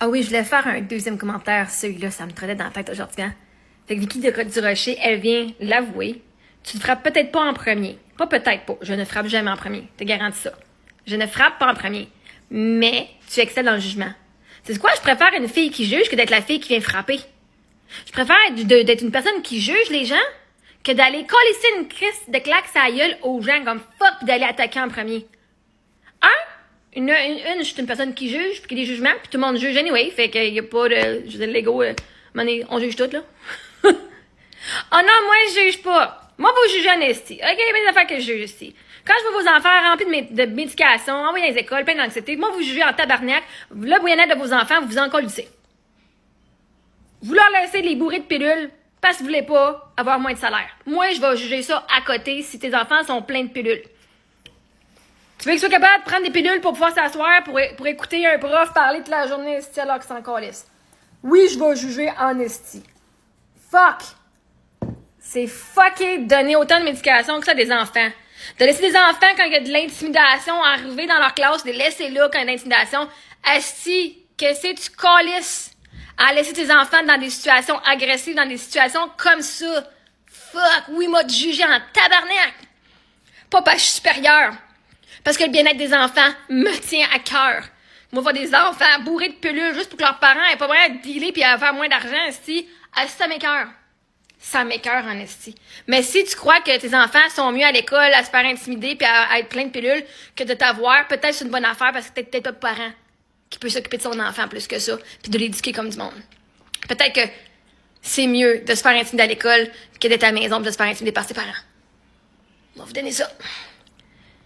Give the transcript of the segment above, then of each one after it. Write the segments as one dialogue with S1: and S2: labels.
S1: Ah oui, je voulais faire un deuxième commentaire. Celui-là, ça me trottait dans la tête aujourd'hui. Hein? Fait que Vicky du Rocher, elle vient l'avouer. Tu ne frappes peut-être pas en premier. Pas peut-être pas. Je ne frappe jamais en premier. Te garantis ça. Je ne frappe pas en premier. Mais tu excelles dans le jugement. C'est quoi? Je préfère une fille qui juge que d'être la fille qui vient frapper. Je préfère d'être une personne qui juge les gens que d'aller coller une crise de claque sa gueule aux gens comme fuck pis d'aller attaquer en premier. Je suis une personne qui juge, puis qui a des jugements, puis tout le monde juge anyway, fait qu'il y a pas de, je veux dire, l'ego, on juge tout, là. Oh non, moi, je juge pas. Moi, vous jugez en esti. OK, il y a des affaires que je juge ici. Quand je vois vos enfants remplis de médication, envoyés dans les écoles, plein d'anxiété, moi, vous jugez en tabarnak, le bien-être de vos enfants, vous vous en colissez. Vous leur laissez les bourrées de pilules, parce que vous voulez pas avoir moins de salaire. Moi, je vais juger ça à côté si tes enfants sont pleins de pilules. Tu veux qu'ils soient capables de prendre des pilules pour pouvoir s'asseoir, pour écouter un prof parler toute la journée esti alors qu'ils s'en calissent. Oui, je vais juger en esti. Fuck! C'est fucké de donner autant de médication que ça à des enfants. De laisser des enfants quand il y a de l'intimidation arriver dans leur classe, de les laisser là quand il y a de l'intimidation. Esti, qu'est-ce que tu calisses à laisser tes enfants dans des situations agressives, dans des situations comme ça? Fuck! Oui, moi, de juger en tabarnak! Pas parce que je suis supérieure. Parce que le bien-être des enfants me tient à cœur. Moi, voir des enfants bourrés de pilules juste pour que leurs parents aient pas besoin de dealer pis faire moins d'argent, esti, ça m'écoeure. Ça m'écoeure en esti. Mais si tu crois que tes enfants sont mieux à l'école à se faire intimider pis à être plein de pilules que de t'avoir, peut-être c'est une bonne affaire parce que t'es peut-être pas de parent qui peut s'occuper de son enfant plus que ça puis de l'éduquer comme du monde. Peut-être que c'est mieux de se faire intimider à l'école que d'être à la maison pis de se faire intimider par ses parents. On va vous donner ça.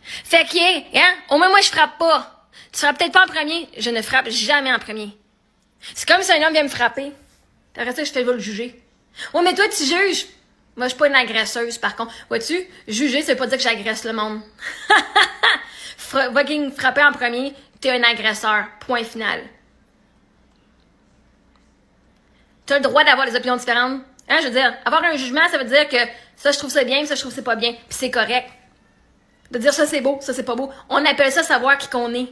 S1: Fait que, hein? Au moins, moi, je frappe pas. Tu frappes peut-être pas en premier. Je ne frappe jamais en premier. C'est comme si un homme vient me frapper. Après ça, je fais le juger. Ouais, mais toi, tu juges. Moi, je suis pas une agresseuse, par contre. Vois-tu? Juger, ça veut pas dire que j'agresse le monde. Fucking frapper en premier, t'es un agresseur. Point final. T'as le droit d'avoir des opinions différentes. Hein? Je veux dire, avoir un jugement, ça veut dire que ça, je trouve ça bien, ça, je trouve c'est pas bien. Puis c'est correct. De dire ça c'est beau, ça c'est pas beau. On appelle ça savoir qui qu'on est.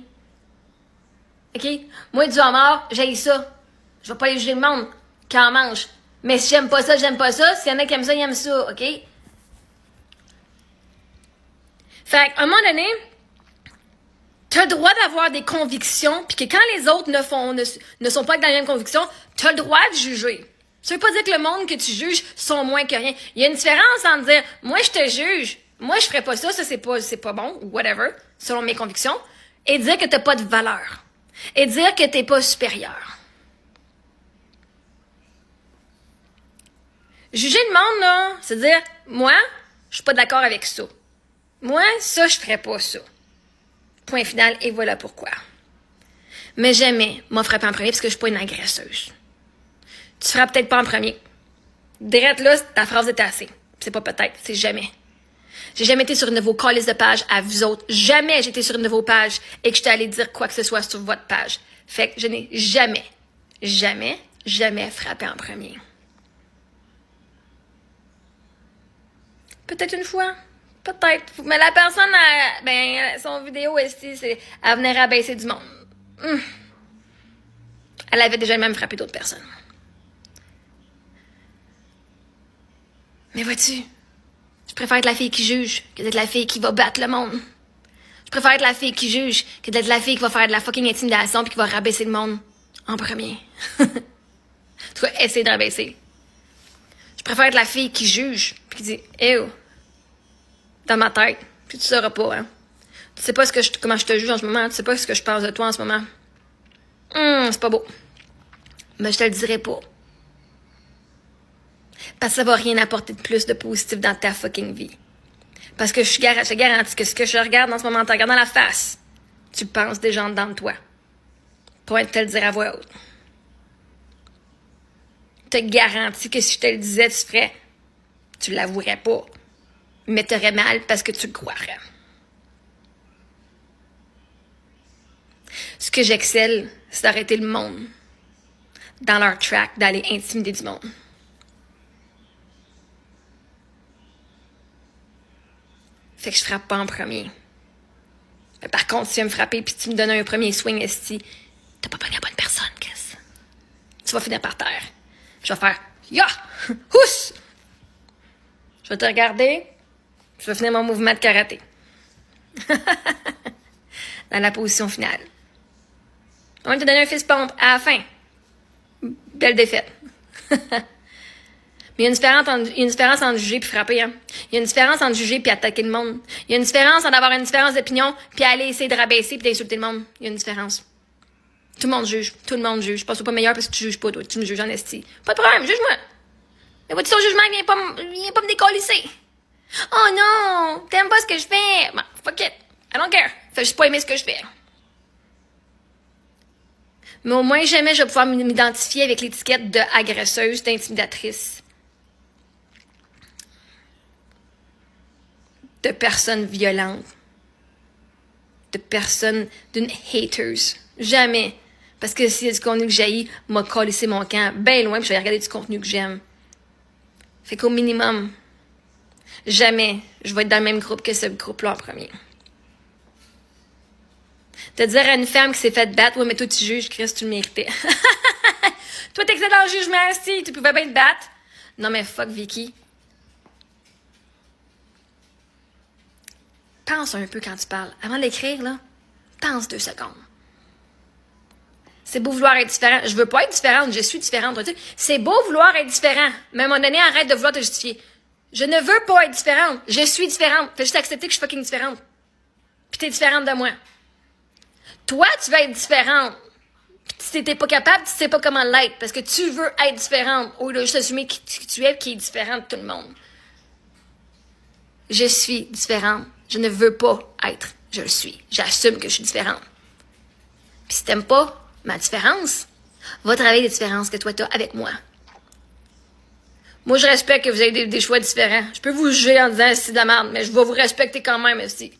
S1: OK? Moi, du homard, j'haïs ça. Je vais pas aller juger le monde qui en mange. Mais si j'aime pas ça, j'aime pas ça. S'il y en a qui aiment ça, ils aiment ça. OK? Fait qu'à un moment donné, t'as le droit d'avoir des convictions, puis que quand les autres ne sont pas dans la même conviction, t'as le droit de juger. Ça veut pas dire que le monde que tu juges sont moins que rien. Il y a une différence entre dire, moi, je te juge, moi, je ferais pas ça, ça, c'est pas bon, ou whatever, selon mes convictions, et dire que t'as pas de valeur. Et dire que t'es pas supérieur. Juger le monde, là, c'est dire, moi, je suis pas d'accord avec ça. Moi, ça, je ferais pas ça. Point final, et voilà pourquoi. Mais jamais m'a frappé en premier parce que je suis pas une agresseuse. Tu frappes peut-être pas en premier. Direct là, ta phrase est assez. C'est pas peut-être, c'est jamais. J'ai jamais été sur une de vos calices de page à vous autres. Jamais j'ai été sur une de vos pages et que j'étais allée dire quoi que ce soit sur votre page. Fait que je n'ai jamais frappé en premier. Peut-être une fois. Peut-être. Mais la personne, son vidéo ici, elle venait rabaisser du monde. Elle avait déjà même frappé d'autres personnes. Mais vois-tu, je préfère être la fille qui juge que d'être la fille qui va battre le monde. Je préfère être la fille qui juge que d'être la fille qui va faire de la fucking intimidation puis qui va rabaisser le monde en premier. En tout cas, essayer de rabaisser. Je préfère être la fille qui juge puis qui dit « Ew » dans ma tête. Puis tu sauras pas, hein. Tu sais pas comment je te juge en ce moment. Tu sais pas ce que je pense de toi en ce moment. C'est pas beau. Mais je te le dirai pas. Parce que ça va rien apporter de plus de positif dans ta fucking vie. Parce que je te garantis que ce que je regarde en ce moment, en te regardant la face, tu penses déjà dedans de toi. Pas te le dire à voix haute. Je te garantis que si je te le disais, tu ferais. Tu l'avouerais pas. Mais t'aurais mal parce que tu le croirais. Ce que j'excelle, c'est d'arrêter le monde dans leur track, d'aller intimider du monde. Fait que je frappe pas en premier. Mais par contre, si tu viens me frapper puis tu me donnes un premier swing, esti, t'as pas pris la bonne personne, Chris. tu vas finir par terre. Je vais faire ya! Houss! Je vais te regarder, je vais finir mon mouvement de karaté. Dans la position finale. On va te donner un fist pump à la fin. Belle défaite. Mais il y a une différence entre juger et frapper. Hein? Il y a une différence entre juger et attaquer le monde. Il y a une différence entre avoir une différence d'opinion puis aller essayer de rabaisser puis d'insulter le monde. Il y a une différence. Tout le monde juge. Tout le monde juge. Je pense que c'est pas meilleur parce que tu juges pas, toi. Tu me juges en esti. Pas de problème, juge-moi. Mais vois-tu, ton jugement, viens pas me décolisser. Oh non, t'aimes pas ce que je fais. Bon, fuck it. I don't care. Fais juste pas aimer ce que je fais. Mais au moins, jamais je vais pouvoir m'identifier avec l'étiquette de agresseuse, d'intimidatrice. De personne violente. De personne, d'une hateuse. Jamais. Parce que s'il y a du contenu que j'haïs, m'a collissé mon camp bien loin, puis je vais regarder du contenu que j'aime. Fait qu'au minimum, jamais je vais être dans le même groupe que ce groupe-là en premier. Te dire à une femme qui s'est faite battre, ouais, mais toi tu juges, Chris, tu le méritais. Toi, t'excelles dans le jugement, si tu pouvais bien te battre. Non, mais fuck, Vicky. Pense un peu quand tu parles. Avant d'écrire, là, pense 2 secondes. C'est beau vouloir être différent. Je veux pas être différente, je suis différente. C'est beau vouloir être différent. Mais à un moment donné, arrête de vouloir te justifier. Je ne veux pas être différente. Je suis différente. Fais juste accepter que je suis fucking différente. Puis t'es différente de moi. Toi, tu veux être différente. Puis si t'es pas capable, tu sais pas comment l'être. Parce que tu veux être différente. Au lieu de juste assumer qui tu es qui est différent de tout le monde. Je suis différente. Je ne veux pas être. Je le suis. J'assume que je suis différente. Puis si t'aimes pas ma différence, va travailler les différences que toi t'as avec moi. Moi, je respecte que vous ayez des choix différents. Je peux vous juger en disant c'est de la merde, mais je vais vous respecter quand même aussi.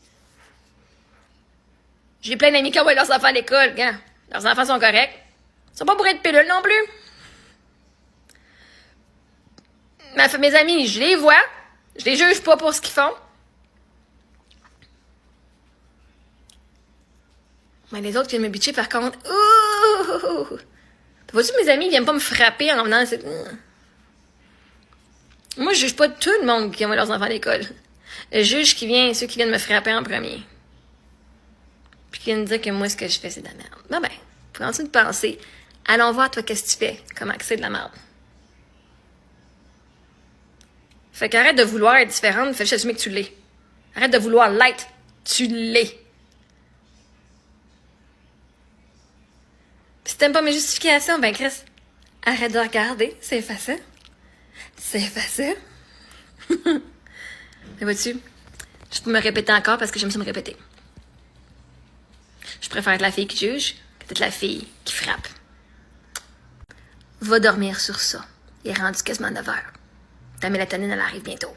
S1: J'ai plein d'amis qui envoient leurs enfants à l'école, gars. Leurs enfants sont corrects. Ils sont pas bourrés de pilules non plus. Mes amis, je les vois. Je les juge pas pour ce qu'ils font. Mais les autres qui viennent me bitcher, par contre, ouh! Vois-tu, mes amis, ils viennent pas me frapper en venant. Moi, je juge pas tout le monde qui envoie leurs enfants à l'école. Je juge ceux qui viennent me frapper en premier. Puis qui viennent me dire que moi, ce que je fais, c'est de la merde. Ben, continue de penser. Allons voir, toi, qu'est-ce que tu fais. Comment que c'est de la merde. Fait qu'arrête de vouloir être différente, fais juste assumer que tu l'es. Arrête de vouloir l'être. Tu l'es. Puis si t'aimes pas mes justifications, ben Chris, arrête de regarder, c'est facile. C'est facile. Mais vois-tu, je peux me répéter encore parce que j'aime ça me répéter. Je préfère être la fille qui juge que d'être la fille qui frappe. Va dormir sur ça. Il est rendu quasiment 9h. Ta mélatonine, elle arrive bientôt.